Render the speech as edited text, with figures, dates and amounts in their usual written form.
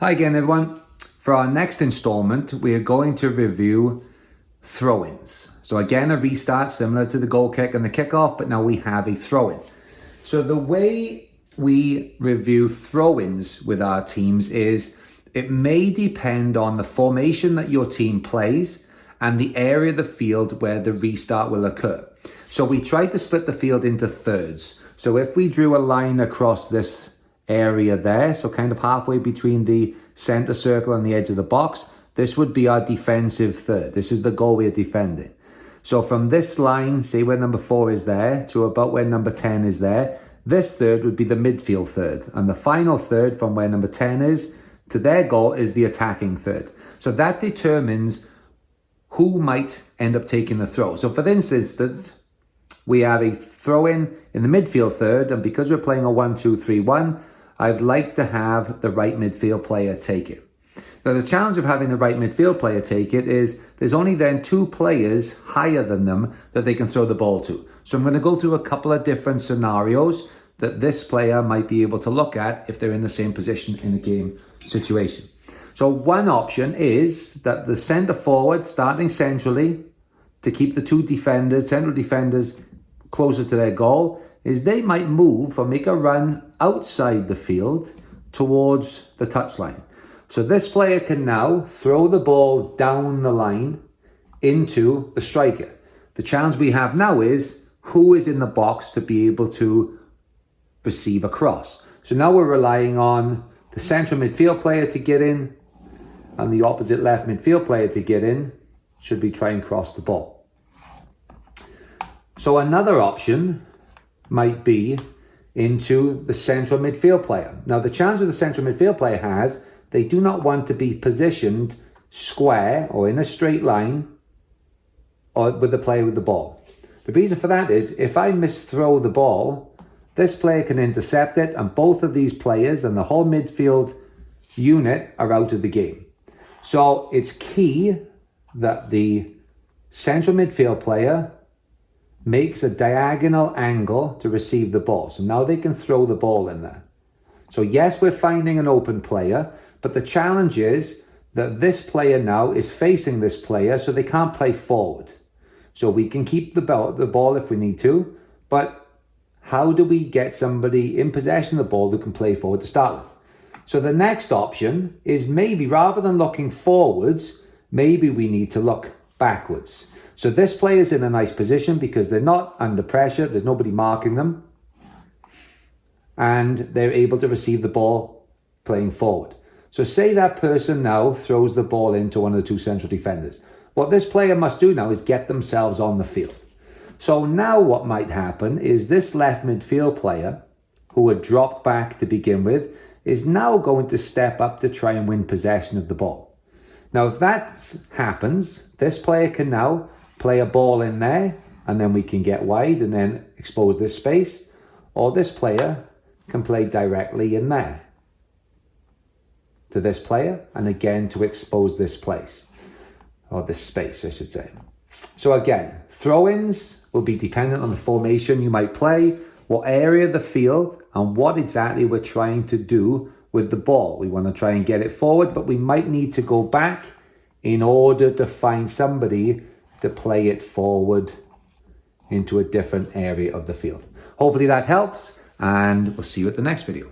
Hi again, everyone. For our next installment, we are going to review throw-ins. So again, a restart similar to the goal kick and the kickoff, but now we have a throw-in. So the way we review throw-ins with our teams is it may depend on the formation that your team plays and the area of the field where the restart will occur. So we try to split the field into thirds. So if we drew a line across this area there, so kind of halfway between the center circle and the edge of the box, this would be our defensive third. This is the goal we are defending. So from this line, say where number 4 is there, to about where number 10 is there, this third would be the midfield third. And the final third from where number 10 is to their goal is the attacking third. So that determines who might end up taking the throw. So for this instance, we have a throw-in in the midfield third, and because we're playing a 1-2-3-1, I'd like to have the right midfield player take it. Now, the challenge of having the right midfield player take it is there's only then 2 players higher than them that they can throw the ball to. So I'm going to go through a couple of different scenarios that this player might be able to look at if they're in the same position in the game situation. So one option is that the center forward, starting centrally, to keep the 2 defenders, central defenders, closer to their goal, is they might move or make a run outside the field towards the touchline. So this player can now throw the ball down the line into the striker. The challenge we have now is who is in the box to be able to receive a cross. So now we're relying on the central midfield player to get in and the opposite left midfield player to get in should we try and cross the ball. So another option might be into the central midfield player. Now, the challenge that the central midfield player has, they do not want to be positioned square or in a straight line or with the player with the ball. The reason for that is if I misthrow the ball, this player can intercept it, and both of these players and the whole midfield unit are out of the game. So it's key that the central midfield player makes a diagonal angle to receive the ball. So now they can throw the ball in there. So yes, we're finding an open player, but the challenge is that this player now is facing this player, so they can't play forward. So we can keep the ball if we need to, but how do we get somebody in possession of the ball who can play forward to start with? So the next option is maybe rather than looking forwards, maybe we need to look backwards. So this player's in a nice position because they're not under pressure. There's nobody marking them. And they're able to receive the ball playing forward. So say that person now throws the ball into one of the 2 central defenders. What this player must do now is get themselves on the field. So now what might happen is this left midfield player, who had dropped back to begin with, is now going to step up to try and win possession of the ball. Now, if that happens, this player can now play a ball in there, and then we can get wide and then expose this space. Or this player can play directly in there to this player, and again to expose this place, or this space, I should say. So again, throw-ins will be dependent on the formation you might play, what area of the field, and what exactly we're trying to do with the ball. We want to try and get it forward, but we might need to go back in order to find somebody to play it forward into a different area of the field. Hopefully that helps, and we'll see you at the next video.